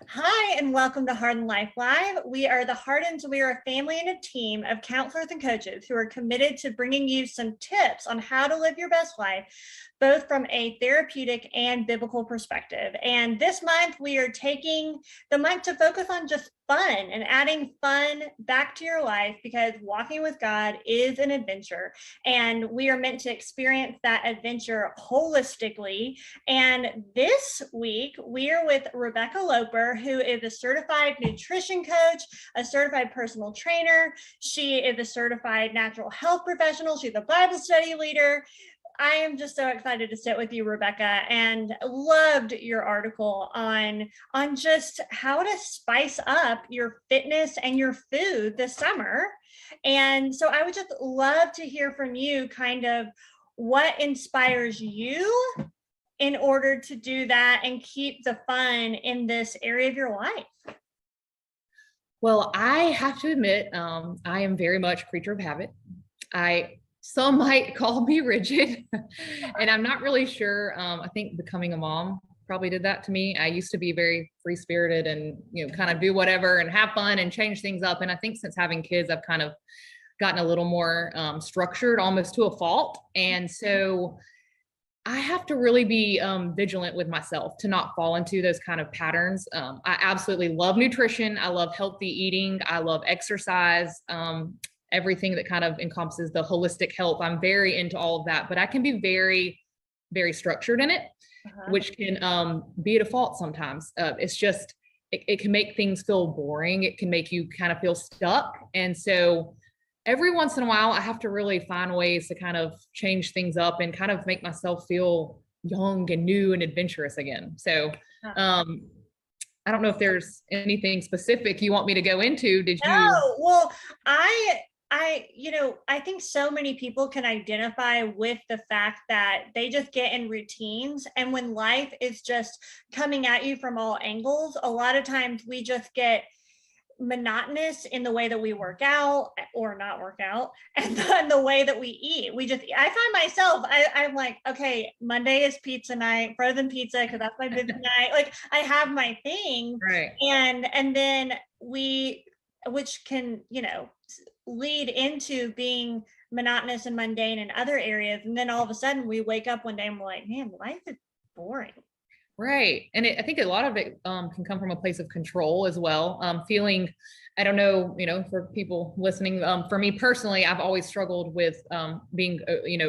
Hi, and welcome to Hardin Life Live. We are the Hardins. We are a family and a team of counselors and coaches who are committed to bringing you some tips on how to live your best life, both from a therapeutic and biblical perspective. And this month, we are taking the month to focus on just fun and adding fun back to your life because walking with God is an adventure. And we are meant to experience that adventure holistically. And this week, we are with Rebecca Loper, who is a certified nutrition coach, a certified personal trainer. She is a certified natural health professional. She's a Bible study leader. I am just so excited to sit with you, Rebecca, and loved your article on just how to spice up your fitness and your food this summer. And so I would just love to hear from you kind of what inspires you in order to do that and keep the fun in this area of your life. Well, I have to admit, I am very much a creature of habit. Some might call me rigid, and I'm not really sure. I think becoming a mom probably did that to me. I used to be very free spirited and, kind of do whatever and have fun and change things up. And I think since having kids, I've kind of gotten a little more structured, almost to a fault. And so I have to really be vigilant with myself to not fall into those kind of patterns. I absolutely love nutrition. I love healthy eating. I love exercise. Everything that kind of encompasses the holistic health. I'm very into all of that, but I can be very, very structured in it, which can be at a fault sometimes. It's just, it can make things feel boring. It can make you kind of feel stuck. And so every once in a while, I have to really find ways to kind of change things up and kind of make myself feel young and new and adventurous again. So I don't know if there's anything specific you want me to go into. Did you? No, well, I think so many people can identify with the fact that they just get in routines. And when life is just coming at you from all angles, a lot of times we just get monotonous in the way that we work out or not work out, and then the way that we eat. I find myself, I'm like, okay, Monday is pizza night, frozen pizza, because that's my busy night. Like I have my thing. Right. And then which can, lead into being monotonous and mundane in other areas. And then all of a sudden we wake up one day and we're like, man, life is boring. Right. And I think a lot of it can come from a place of control as well. Feeling, I don't know, for people listening, for me personally, I've always struggled with being,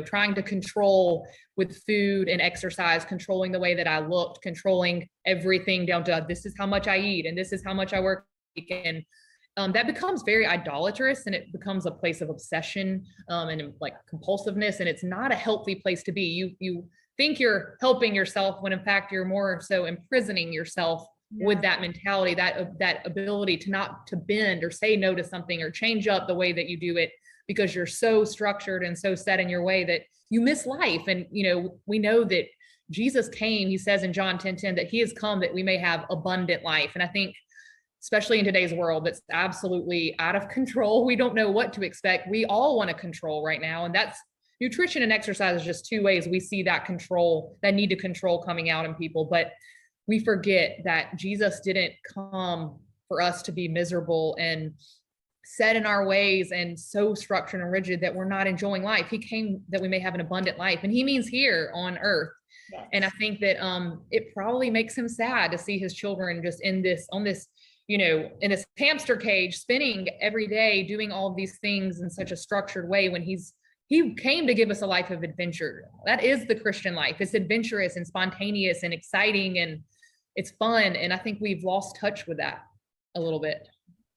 trying to control with food and exercise, controlling the way that I looked, controlling everything down to this is how much I eat and this is how much I work. And that becomes very idolatrous, and it becomes a place of obsession and like compulsiveness. And it's not a healthy place to be. You think you're helping yourself when in fact you're more so imprisoning yourself with that mentality, that ability to not to bend or say no to something or change up the way that you do it because you're so structured and so set in your way that you miss life. And we know that Jesus came, he says in John 10:10 that he has come that we may have abundant life. And I think especially in today's world that's absolutely out of control, we don't know what to expect. We all want to control right now, and that's nutrition and exercise is just two ways we see that control, that need to control coming out in people. But we forget that Jesus didn't come for us to be miserable and set in our ways and so structured and rigid that we're not enjoying life. He came that we may have an abundant life, and he means here on earth. Yes. And I think that it probably makes him sad to see his children just in this in this hamster cage, spinning every day, doing all of these things in such a structured way when he came to give us a life of adventure. That is the Christian life. It's adventurous and spontaneous and exciting, and it's fun. And I think we've lost touch with that a little bit.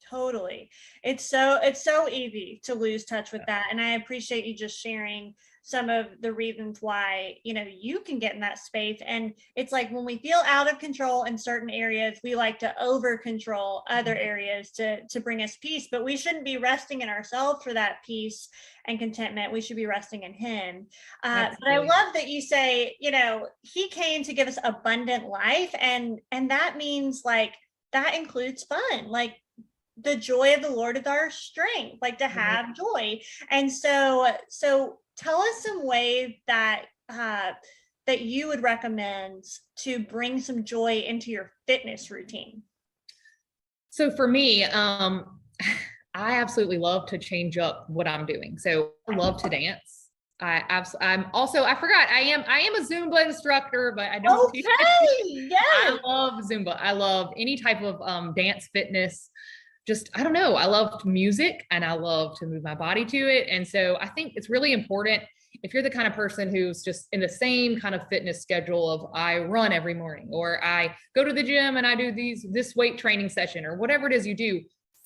Totally. It's so easy to lose touch with that. And I appreciate you just sharing some of the reasons why, you can get in that space. And it's like when we feel out of control in certain areas, we like to over control other areas to bring us peace, but we shouldn't be resting in ourselves for that peace and contentment. We should be resting in him. But I love that you say, he came to give us abundant life. And that means like, that includes fun. Like, the joy of the Lord is our strength, like to have joy. And so tell us some ways that that you would recommend to bring some joy into your fitness routine. So for me, I absolutely love to change up what I'm doing. So I love to dance. I'm also, I forgot, I am a Zumba instructor, but I don't teach. Okay, I yes. love Zumba. I love any type of dance fitness. Just, I don't know. I love music and I love to move my body to it. And so I think it's really important if you're the kind of person who's just in the same kind of fitness schedule of I run every morning or I go to the gym and I do this weight training session or whatever it is you do,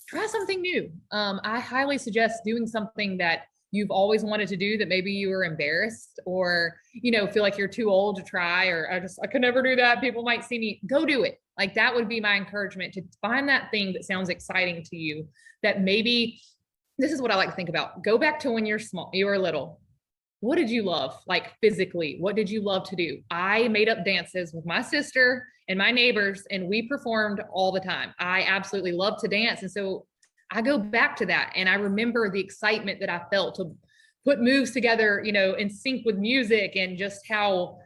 try something new. I highly suggest doing something that you've always wanted to do that maybe you were embarrassed or, feel like you're too old to try, or I could never do that. People might see me. Go do it. Like that would be my encouragement, to find that thing that sounds exciting to you, that maybe this is what I like to think about. Go back to when you're small, you were little. What did you love? Like physically, what did you love to do? I made up dances with my sister and my neighbors, and we performed all the time. I absolutely love to dance. And so I go back to that. And I remember the excitement that I felt to put moves together, in sync with music, and just how,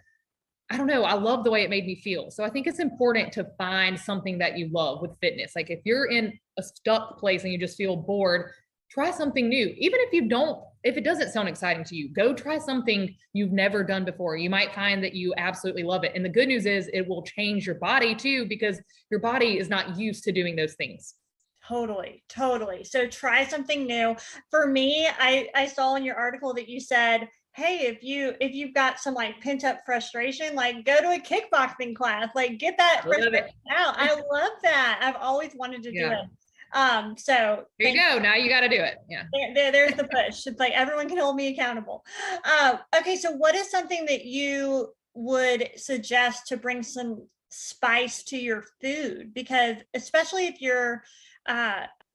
I don't know, I love the way it made me feel. So I think it's important to find something that you love with fitness. Like if you're in a stuck place and you just feel bored, try something new. Even if it doesn't sound exciting to you, go try something you've never done before. You might find that you absolutely love it. And the good news is it will change your body too, because your body is not used to doing those things. Totally, totally. So try something new. For me, I saw in your article that you said, hey, if you've got some like pent up frustration, like go to a kickboxing class, like get that frustration out. I love that. I've always wanted to do Yeah. it. So There you go. Now you got to do it. Yeah. there's the push. It's like everyone can hold me accountable. Okay, so what is something that you would suggest to bring some spice to your food? Because especially if you're,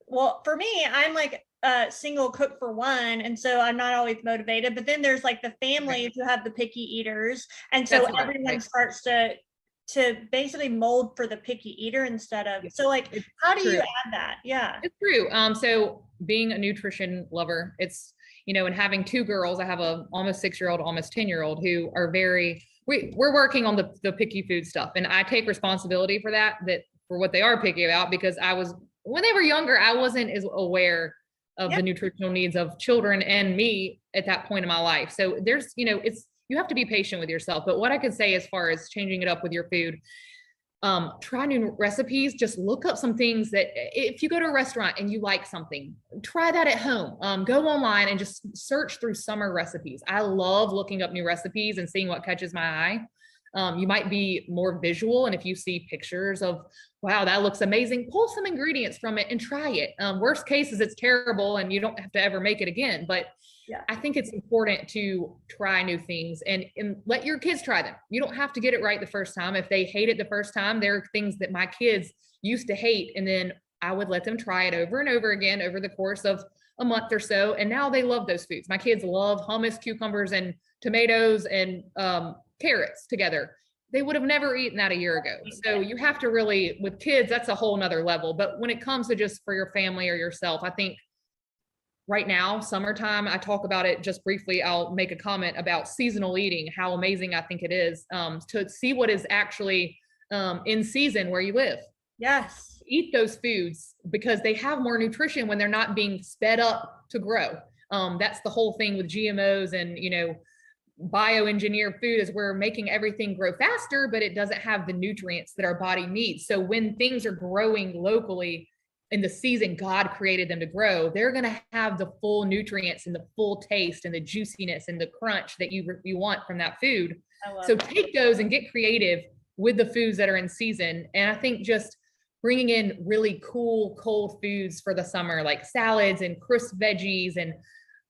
well, for me, I'm like a single cook for one, and so I'm not always motivated. But then there's like the families who have the picky eaters, and so everyone starts to basically mold for the picky eater instead of, so like, It's how do you true. add that? Yeah. It's true. So being a nutrition lover, it's, and having two girls, I have a almost 6-year-old, almost 10-year-old who are we're working on the picky food stuff. And I take responsibility for for what they are picky about, because when they were younger, I wasn't as aware of the nutritional needs of children and me at that point in my life. So there's, you have to be patient with yourself. But what I could say as far as changing it up with your food, try new recipes. Just look up some things that if you go to a restaurant and you like something, try that at home. Go online and just search through summer recipes. I love looking up new recipes and seeing what catches my eye. You might be more visual, and if you see pictures of, wow, that looks amazing, pull some ingredients from it and try it. Worst case is it's terrible and you don't have to ever make it again. But I think it's important to try new things and let your kids try them. You don't have to get it right the first time. If they hate it the first time, there are things that my kids used to hate, and then I would let them try it over and over again over the course of a month or so. And now they love those foods. My kids love hummus, cucumbers, and tomatoes and carrots together. They would have never eaten that a year ago. So you have to really, with kids, that's a whole nother level. But when it comes to just for your family or yourself, I think right now, summertime, I talk about it just briefly. I'll make a comment about seasonal eating, how amazing I think it is to see what is actually in season where you live. Yes. Eat those foods because they have more nutrition when they're not being sped up to grow. That's the whole thing with GMOs and, bioengineered food, is we're making everything grow faster, but it doesn't have the nutrients that our body needs. So when things are growing locally in the season God created them to grow, they're going to have the full nutrients and the full taste and the juiciness and the crunch that you want from that food. So take those and get creative with the foods that are in season. And I think just bringing in really cool cold foods for the summer, like salads and crisp veggies and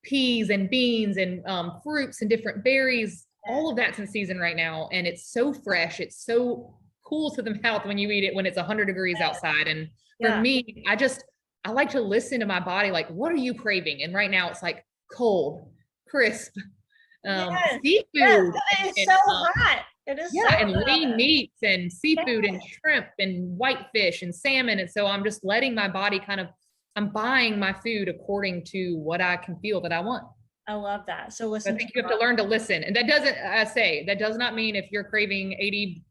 peas and beans and fruits and different berries, all of that's in season right now. And it's so fresh. It's so cool to the mouth when you eat it, when it's 100 degrees outside. And for me, I like to listen to my body. Like, what are you craving? And right now it's like cold, crisp, seafood. It's so hot. It is. Yeah. And lean meats and seafood and shrimp and whitefish and salmon. And so I'm just letting my body I'm buying my food according to what I can feel that I want. I love that. So listen. I think you have to learn to listen. And that does not mean if you're craving 80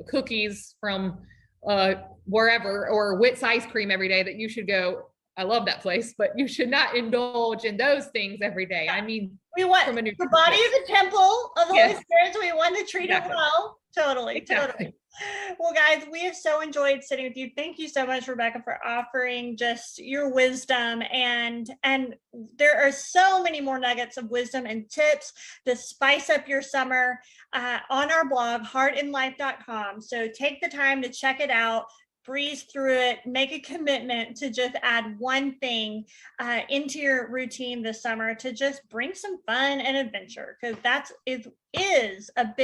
cookies from wherever, or Witt's ice cream every day, that you should go, I love that place, but you should not indulge in those things every day. I mean, we want from a the body is a temple of the Holy Yes. Spirit, so we want to treat Exactly. it well. Totally, Exactly. totally. Well, guys, we have so enjoyed sitting with you. Thank you so much, Rebecca, for offering just your wisdom, and there are so many more nuggets of wisdom and tips to spice up your summer on our blog, hardinlife.com. So take the time to check it out, breeze through it, make a commitment to just add one thing into your routine this summer to just bring some fun and adventure, because that is a big